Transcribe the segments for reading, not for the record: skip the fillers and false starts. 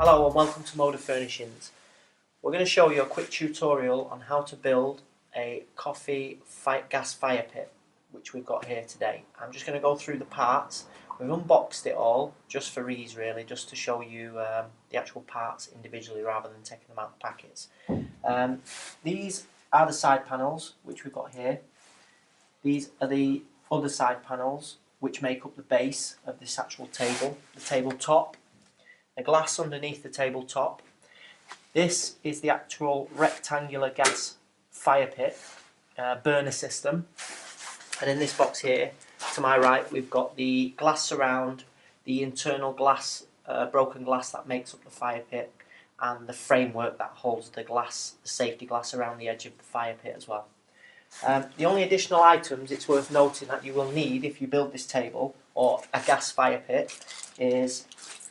Hello and welcome to Moda Furnishings. We're going to show you a quick tutorial on how to build a gas fire pit, which we've got here today. I'm just going to go through the parts. We've unboxed it all just for ease, really, just to show you the actual parts individually rather than taking them out of the packets. These are the side panels which we've got here. These are the other side panels which make up the base of this actual table, the tabletop. The glass underneath the tabletop. This is the actual rectangular gas fire pit burner system, and in this box here to my right we've got the glass surround, the internal glass, broken glass that makes up the fire pit, and the framework that holds the glass, the safety glass around the edge of the fire pit as well. The only additional items it's worth noting that you will need if you build this table or a gas fire pit is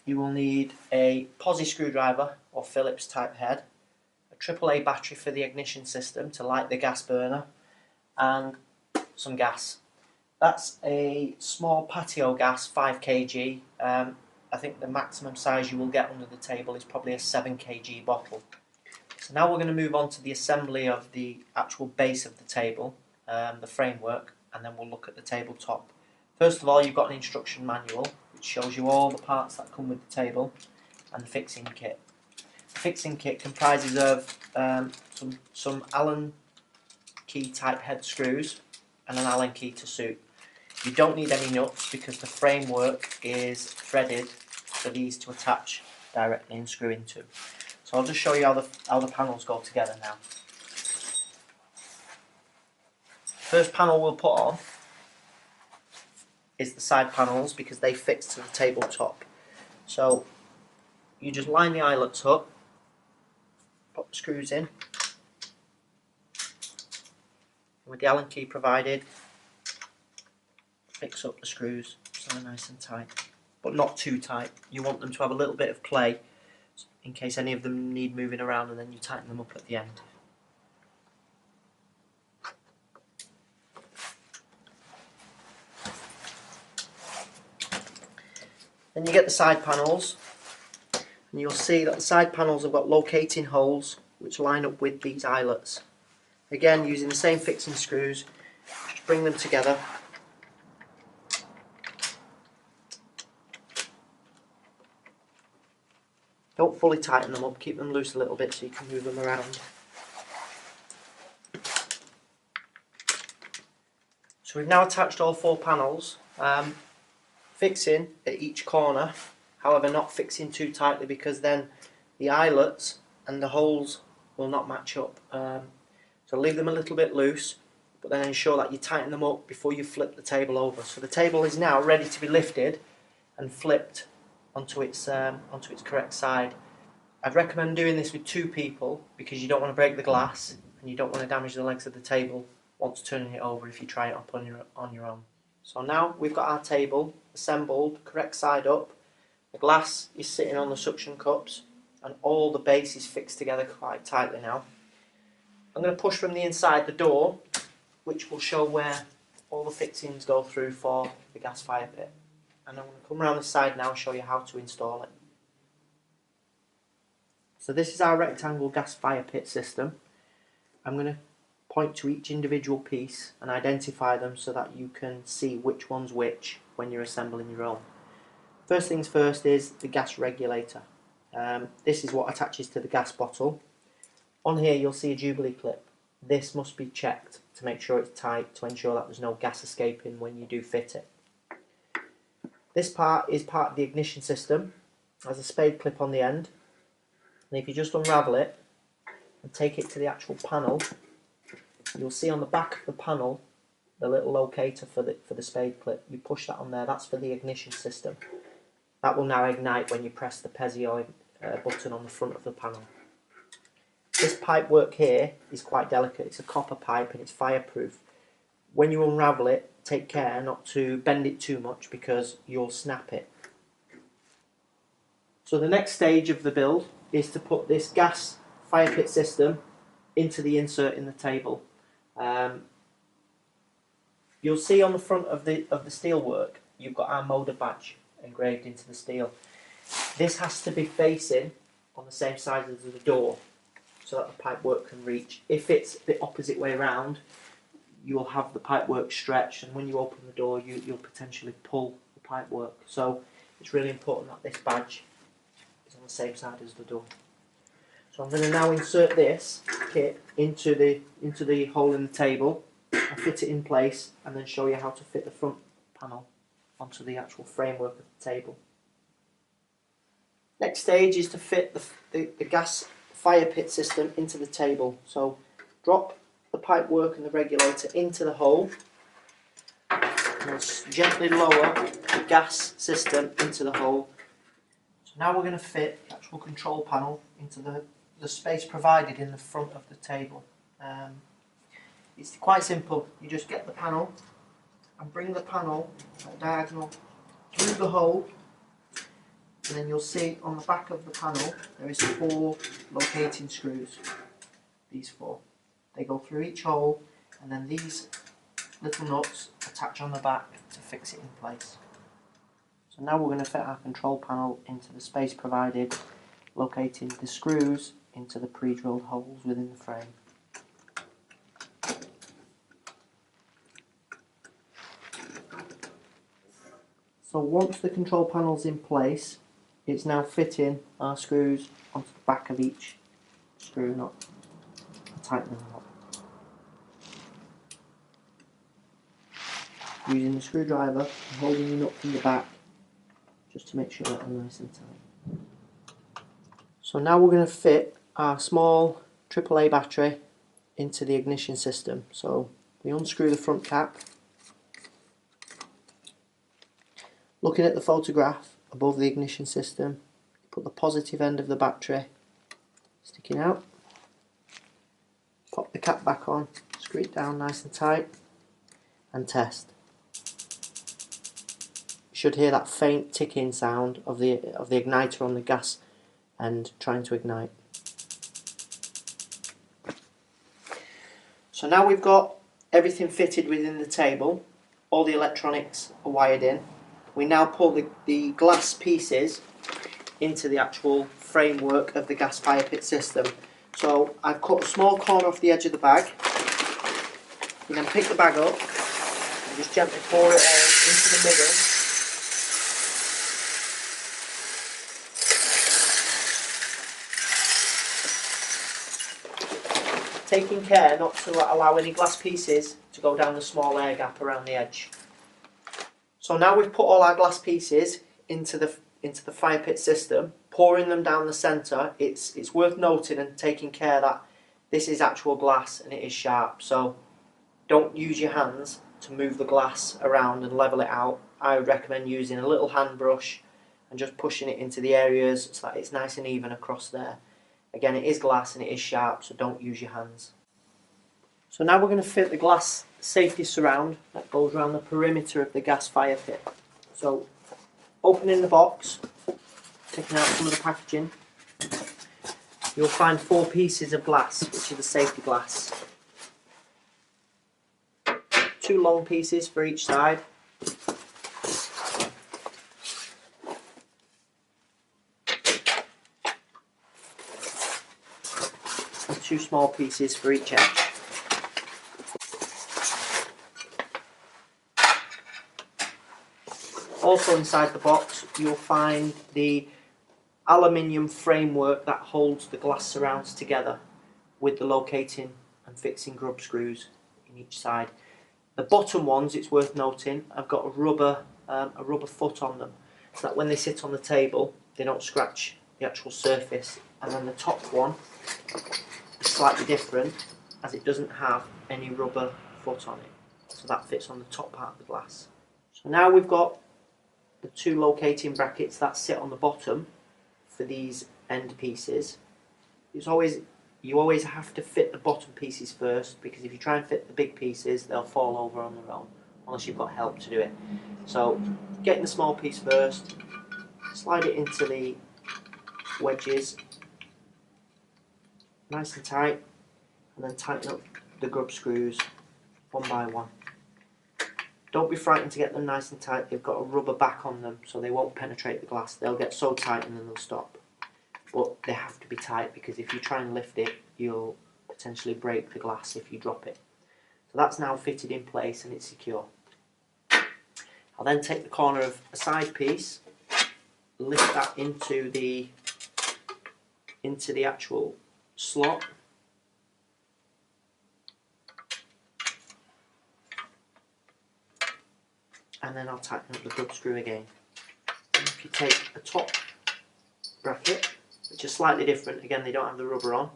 you will need a posi screwdriver or Phillips type head, a AAA battery for the ignition system to light the gas burner, and some gas. That's a small patio gas, 5 kg. I think the maximum size you will get under the table is probably a 7 kg bottle. So now we're going to move on to the assembly of the actual base of the table, the framework, and then we'll look at the tabletop. First of all, you've got an instruction manual which shows you all the parts that come with the table and the fixing kit. The fixing kit comprises of some Allen key type head screws and an Allen key to suit. You don't need any nuts because the framework is threaded for these to attach directly and screw into. So I'll just show you how the panels go together now. First panel we'll put on is the side panels because they fix to the tabletop. So you just line the eyelets up, put the screws in, with the Allen key provided, fix up the screws so they're nice and tight, but not too tight. You want them to have a little bit of play in case any of them need moving around, and then you tighten them up at the end. Then you get the side panels, and you'll see that the side panels have got locating holes which line up with these eyelets. Again, using the same fixing screws, just bring them together. Don't fully tighten them up, keep them loose a little bit so you can move them around. So we've now attached all 4 panels. Fixing at each corner, however not fixing too tightly because then the eyelets and the holes will not match up. So leave them a little bit loose, but then ensure that you tighten them up before you flip the table over. So the table is now ready to be lifted and flipped onto its correct side. I'd recommend doing this with 2 people because you don't want to break the glass and you don't want to damage the legs of the table once turning it over if you try it up on your own. So now we've got our table assembled, correct side up, the glass is sitting on the suction cups, and all the base is fixed together quite tightly now. I'm going to push from the inside the door, which will show where all the fixings go through for the gas fire pit. And I'm going to come around the side now and show you how to install it. So this is our rectangle gas fire pit system. I'm going to point to each individual piece and identify them so that you can see which one's which when you're assembling your own. First things first is the gas regulator. This is what attaches to the gas bottle. On here you'll see a Jubilee clip. This must be checked to make sure it's tight to ensure that there's no gas escaping when you do fit it. This part is part of the ignition system. There's a spade clip on the end, and if you just unravel it and take it to the actual panel, you'll see on the back of the panel the little locator for the spade clip. You push that on there, that's for the ignition system. That will now ignite when you press the Pezio button on the front of the panel. This pipe work here is quite delicate. It's a copper pipe and it's fireproof. When you unravel it, take care not to bend it too much because you'll snap it. So the next stage of the build is to put this gas fire pit system into the insert in the table. You'll see on the front of the steel work you've got our Moda badge engraved into the steel. This has to be facing on the same side as the door so that the pipework can reach. If it's the opposite way around, you'll have the pipework stretched, and when you open the door you'll potentially pull the pipework. So it's really important that this badge is on the same side as the door. So I'm going to now insert this kit into the hole in the table and fit it in place, and then show you how to fit the front panel onto the actual framework of the table. Next stage is to fit the gas fire pit system into the table. So drop the pipework and the regulator into the hole, and gently lower the gas system into the hole. So now we're going to fit the actual control panel into the space provided in the front of the table. It's quite simple. You just get the panel and bring the panel at a diagonal through the hole, and then you'll see on the back of the panel there is 4 locating screws. These 4. They go through each hole, and then these little nuts attach on the back to fix it in place. So now we're going to fit our control panel into the space provided, locating the screws into the pre-drilled holes within the frame. So once the control panel's in place, it's now fitting our screws onto the back of each screw nut and tightening them up. Using the screwdriver and holding the nut from the back just to make sure that they're nice and tight. So now we're going to fit our small AAA battery into the ignition system. So we unscrew the front cap. Looking at the photograph above the ignition system, put the positive end of the battery sticking out, pop the cap back on, screw it down nice and tight, and test. You should hear that faint ticking sound of the igniter on the gas end trying to ignite. So now we've got everything fitted within the table, all the electronics are wired in. We now pull the glass pieces into the actual framework of the gas fire pit system. So I've cut a small corner off the edge of the bag. You then pick the bag up and just gently pour it all into the middle. Taking care not to allow any glass pieces to go down the small air gap around the edge. So now we've put all our glass pieces into the fire pit system, pouring them down the centre. It's worth noting and taking care that this is actual glass and it is sharp. So don't use your hands to move the glass around and level it out. I would recommend using a little hand brush and just pushing it into the areas so that it's nice and even across there. Again, it is glass and it is sharp, so don't use your hands. So now we're going to fit the glass safety surround that goes around the perimeter of the gas fire pit. So opening the box, taking out some of the packaging, you'll find 4 pieces of glass, which are the safety glass. 2 long pieces for each side. And 2 small pieces for each edge. Also inside the box you'll find the aluminium framework that holds the glass surrounds together with the locating and fixing grub screws in each side. The bottom ones, it's worth noting, have got a rubber foot on them so that when they sit on the table they don't scratch the actual surface, and then the top one is slightly different as it doesn't have any rubber foot on it, so that fits on the top part of the glass. So now we've got the 2 locating brackets that sit on the bottom for these end pieces. You always have to fit the bottom pieces first, because if you try and fit the big pieces they'll fall over on their own unless you've got help to do it. So getting the small piece first, slide it into the wedges nice and tight, and then tighten up the grub screws one by one. Don't be frightened to get them nice and tight. They've got a rubber back on them so they won't penetrate the glass. They'll get so tight and then they'll stop. But they have to be tight because if you try and lift it, you'll potentially break the glass if you drop it. So that's now fitted in place and it's secure. I'll then take the corner of a side piece, lift that into the actual slot. And then I'll tighten up the grub screw again. And if you take a top bracket, which is slightly different, again they don't have the rubber on,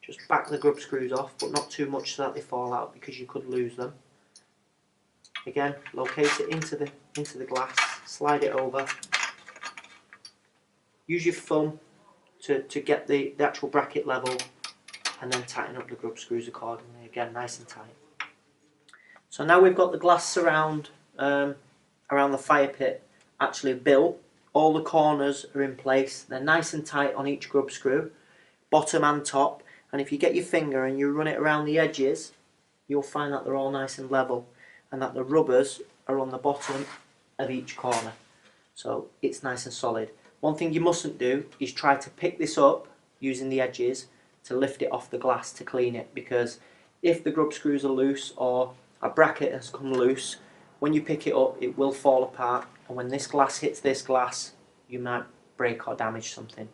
just back the grub screws off, but not too much so that they fall out because you could lose them. Again, locate it into the glass, slide it over. Use your thumb to get the actual bracket level, and then tighten up the grub screws accordingly. Again, nice and tight. So now we've got the glass surround around the fire pit actually built. All the corners are in place. They're nice and tight on each grub screw, bottom and top. And if you get your finger and you run it around the edges, you'll find that they're all nice and level, and that the rubbers are on the bottom of each corner. So it's nice and solid. One thing you mustn't do is try to pick this up using the edges to lift it off the glass to clean it, because if the grub screws are loose or a bracket has come loose, when you pick it up it will fall apart, and when this glass hits this glass you might break or damage something.